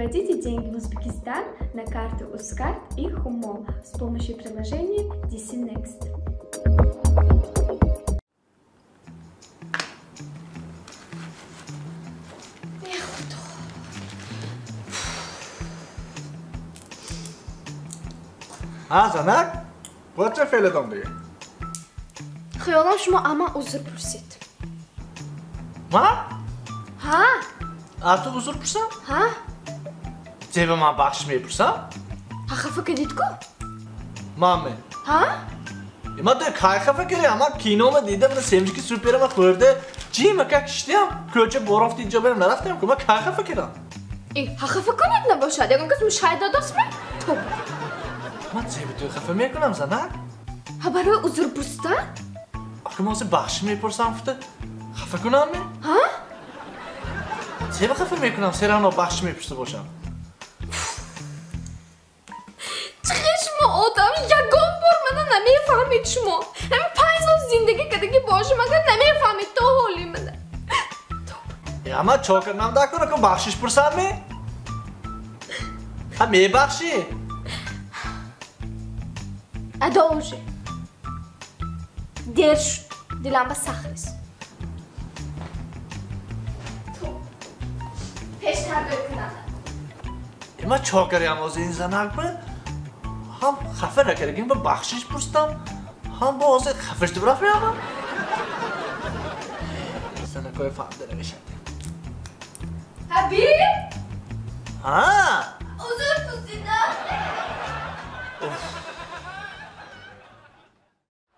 Переводите деньги в Узбекистан на карту Ускарт и Хумол с помощью приложения DC Next. زنک؟ باید چه فعلتان دیگه؟ خیالم شما اما عذر پرسید. ما؟ ها؟ تو عذر پرسم؟ ها؟ جیب من بخش میپرسم؟ خفه کردید کو؟ مامه ها؟ ما تو کای خفه کردی اما کینو ما دیده بوده سیمجی که سوپیره ما خورده چی ما که کشتیم؟ کلوچه برافتی اینجا برم نرفتیم که ما کای خفه کردم خفه کنید نباشد یکم کس مشاهده دست می؟ تو من جیب تو خفه میکنم زنک؟ ها برای عذر پرسیدن؟ آخه ما بخش میپرسم فته خفه کنم می؟ ها؟ جیب خفه میکنم سرانو بخش میپرسه باشم شما آدم یگان بار منو نمیفهمید شما همین 5 سال زندگی کردگی باشه مگر نمیفهمید تو حالی منه اما چاکر نام دکتر که بخشش پرسم می؟ هم میبخشی؟ اداوشه دیر شد دلم به سخت تو پیشتر بکنم اما چاکری هم از این زنک بود هم خفه نکردیم با بخشش پرستم هم با از خفش دو برافت میامم زنکای فهمده نمیشد حبیب ها عذر پرسیدم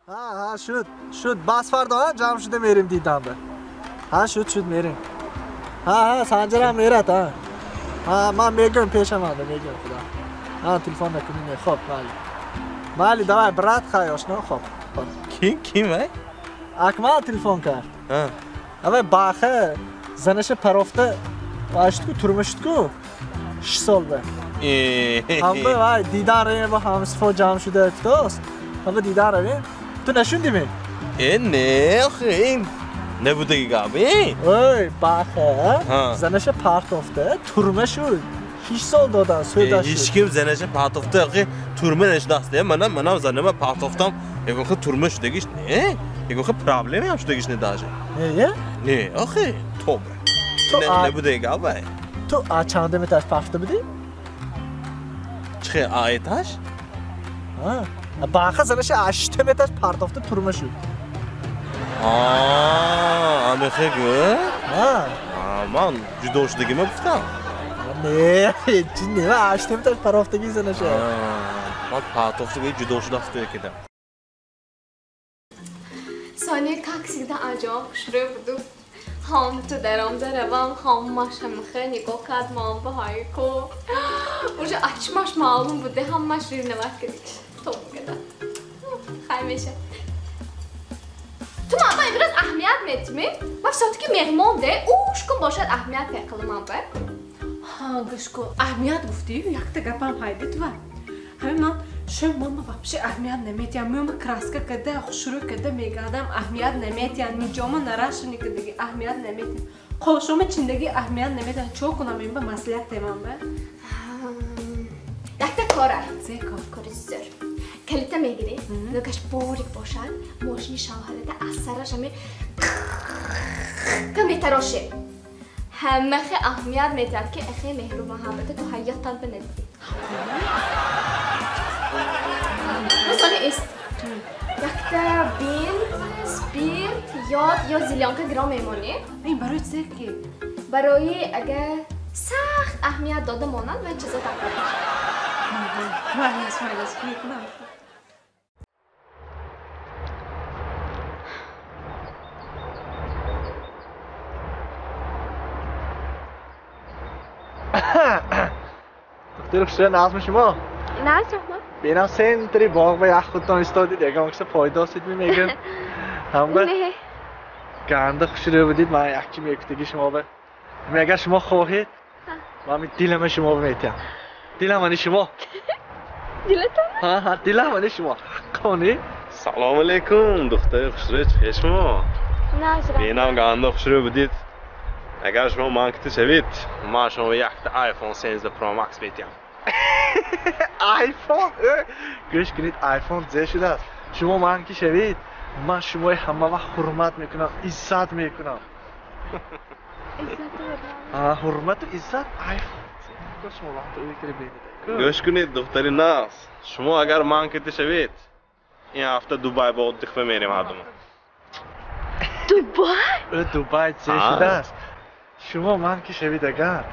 ها شد بس فردا جمع شده میریم دیدم به ها شد میریم ها سنجر هم میرد ها من میگم پیشم آده میگم خدا تلفن نکنین خب مالی دوای برات خواهیش نه خب کیمه؟ اکمال تلفن کرد اوه باخه زنش پرافته واشت کو ترمشت کو 6 سال به هم به وای دیدار رویم با همسفا جمع شده افتاست هم به دیدار رویم تو نشوندی نه آخه این نبوده که گابی اوی باخه زنش پرافته ترمه شد 6 سال دادن سویدش هیچ کم زنش پرافته آخه ترمه نشداسته منم زنم پرافته یکو خود ترمه شدگیش نه یکو خود پرابلمی هم شدگیش نداشه نه آخه توبه نبوده که گابی تو چنده میتاش پرافته بودی؟ چه آیتاش؟ باخه زنش 8 میتاش پرافته ترمه شد همه خیلی؟ من جدا شدگی ما گفتم نه چی نه 8 میتاش پرافتگی زنشه من پرافتگی جدا شده کدام ثانیه کاکسیده انجام شروع بودو هم تو درام دارم هم ماشم خیلی نگاه کرد مام به های کو اونجا açmaş معلوم بوده هم ماش رو نوات کردیش تو کدام خیلی میشه تو ما biraz اهمیت میدمی وقتی که مهمان ده اوش کن باشد اهمیت پیکل من بر ها گشکو اهمیت گفتی یک تا گپم هایده تو همین من شما ماما вообще اهمیت نمیدیم میام کراسکا کده خوشرو کده میگادم اهمیت نمیدیم میجامو نراشونی کده اهمیت نمیدیم خوشم چندگی اهمیت نمیدم چو کنم این به مسئله تمام به یک تا کار زی کار زر کلیت میگیری نگاش باریک باشن ماشین شواهده اثرش همه کم تراشه همه خیلی اهمیت میداد که خیلی مهرو محبت تو حیاتت بندی مثلا است یک تا بین سپیرت یا زیلیانکا گرام میمونی این برای چه کی برای اگه سخت اهمیت داده مانند و این چیزا تقریبا مالیس میکنم دکتر خوشه نظم شما نه شما بینم سنتری باغ و یخ خودتان استادید دیگه همکسه پایداستید میگم هم به نه گنده خوش رو بدید من یکی میکتگی شما به اگر شما خواهید من دیلم شما میتیم دیلم من شما دیلتان؟ ها دیلم من شما کنی؟ سلام علیکم دختر خوش رو چه شما؟ نه بینم گنده خوش رو بدید اگر شما مانکتی شوید ما شما یک آیفون 13 پرو مکس میدیم. آیفون گوش کنید آیفون زه شده است. شما مانکی شوید من شما همه وقت حرمت میکنم عزت میکنم. حرمت و عزت آیفون شما وقت اوی کلی بینید. گوش کنید دختری ناز شما اگر مانکتی شوید این هفته دوبای با دخمه میریم هر دوم. دوبای؟ دوبای زه شده است. شما مانکی شوید اگر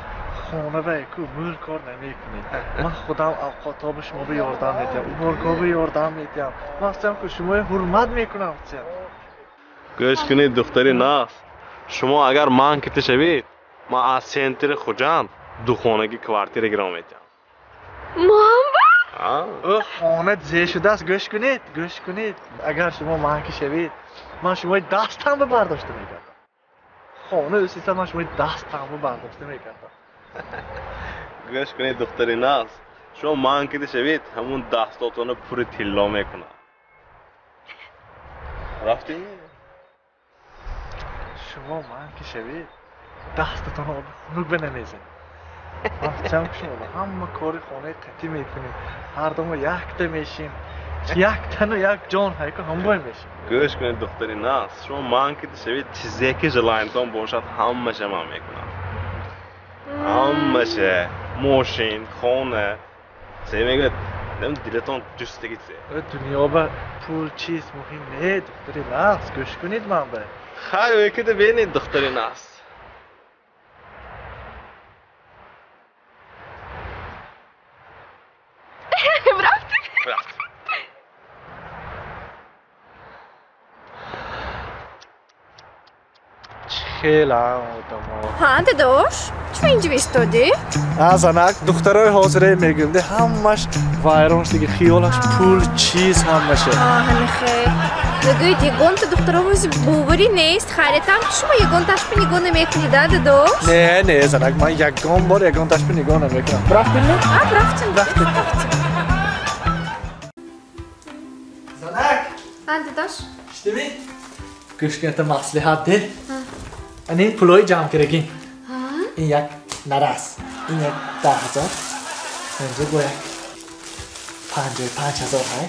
خانه به اکو مول کار نمیکنید. من خودم اوقاتا به شما به یاردم میدیم مولکا به یاردم میدیم. مقصدم که شما حرمت میکنم. گوش کنید دختری ناز شما اگر مانکتی شوید ما از سنتر خوجند دو خانگی کوارتیر گرام میدیم. محمد؟ خانه زه شده است. گوش کنید اگر شما مانکی شوید من شما دستم به برداشته میکردم. خانه اوسیسته من شما دستم به برداشته میکردم. گوش کنید دختری ناز شما مانکتی شوید همون دستاتون پوری تیلا میکنم. رفتی؟ شما مانکی شوید دستتون رو خنک بنمیزید. چم شما همه کار خانه قطعی میکنید. هر دوم یک تا میشیم یک تن و یک جان های که هم باید میشیم. گوش کنید دختری ناز شما مانکتی شوید چیزی که جلایمتان باشد همه شما میکنم. همه شه ماشین خانه چه میگوید نم دیلتان جستگی چه دنیا با پول چیز مهم نه دختری ناز. گوش کنید من به خیلی که ببینید دختری ناز رفت. خیلی آدم ها داداش چرا اینجا ایستادی؟ زنک دخترای حاضره میگم ده همش وایرونش دیگه خیالش پول چیز همشه. همه خیلی بگوید یگان تا دخترها باوری نیست خریدم که شما یگان تشبه نگاه نمیکنید داداش؟ نه زنک من یگان بار یگان تشبه نگاه نمیکنم. رفتیم نه؟ رفتیم زنک داداش شدیمی؟ گوش کنید مصلحت ده این پولای جمع کرگیم. این یک نرس این یک 10,000 اینجا گویا 55,000 های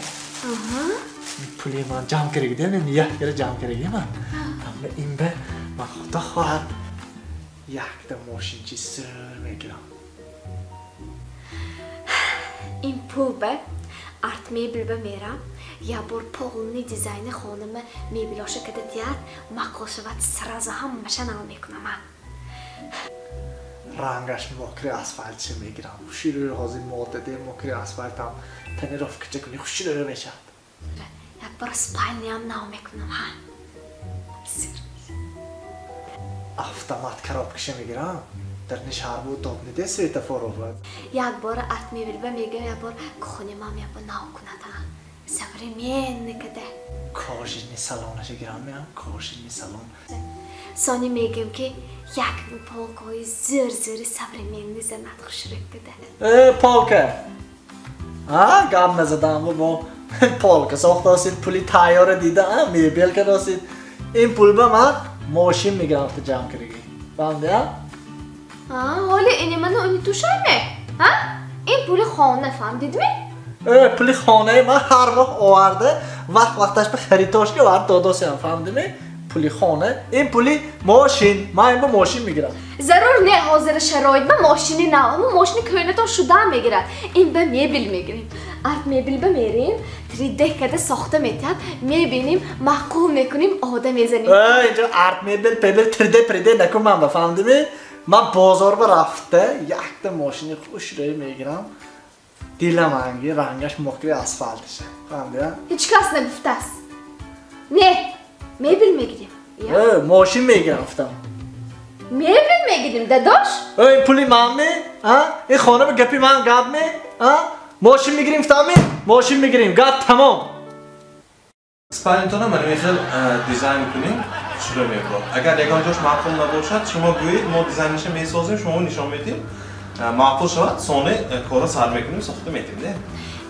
این پولی من جمع کرگیم این یک کره جمع کرگیم من این به من خدا خواهد یک تا ماشین چی سر میگیرم. این پول به ارت میبل به میرم یا بر پولنی دیزاین خانم میبلاشه که دیار مقل شود سرازه هم مشن آل میکنم رنگش مکری اسفالت چه میگیرم خوشی رو حاضر ماده ده مکری اسفالت هم تنی رفت کچه کنی خوشی رو میشد. یک بار اسپایلی هم نام میکنم автомат коробкаша мегирам дар нишарбу добниде светофор овад як бор арт мебел ба мегам як бор кухони мам як бор нав кунада современный каде кожини салонаш гирам меам кожини салон сони мегам ки як полкои зир современный занат хушрак каде полка гап назадам бо полка сохтасид пули тайёра дида мебел кадасид ин пул ба ман ماشین میگیرم تا جمع کردی. فهمیدی؟ حالا اینی منو اونی توشه نه؟ این پول خانه فهمیدی می؟ پول خانه من هر وقت آورده وقتش به خریداش که وارد داداسی هم فهمیدی می؟ پول خانه این پولی ماشین من این با ماشین میگیرم. ضرور نه حاضر شرایط با ماشینی نه اما ماشینی کهنه تا شده میگیرد. این به میبل میگیریم. ارت میبل به میریم 3D کده ساخته میتید میبینیم محکوم میکنیم آده میزنیم. اینجا ارت میبل پیبل 3D نکن من بفهمدی می؟ من بازار با رفته یک تا ماشین خوش روی میگیرم دیلم هنگی رنگش مکری اسفالتشه. فهمیدی؟ هیچ کس نگفته است. نه میبل میگیریم. ماشین میگیرم افتم. میبل میگیریم داداش؟ این پولی من می؟ این خانه به گپی من گپ می؟ ماشین میگیریم فهمی؟ ماشین میگیریم گپ تمام. اسپالینتون هم میخواد دیزاین کنیم شروع میکنم. اگر یکان جاش معقول نباشد شما گویید ما دیزاینش میسازیم شما نشان میدیم معقول شود سونه کارا سر میکنیم ساخته میدیم نه؟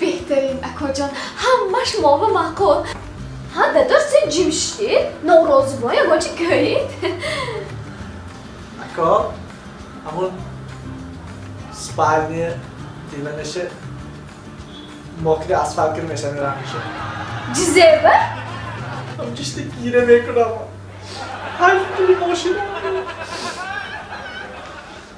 بهترین اکا جان همش ما و معقول. داداش sen cimşti, narazı var ya, bacı gayet. که همون سپرنی دیلنشه مکری اسفل که میشه میرم میشه Cizebe? هم چشتی گیره میکنم هر دوی ماشین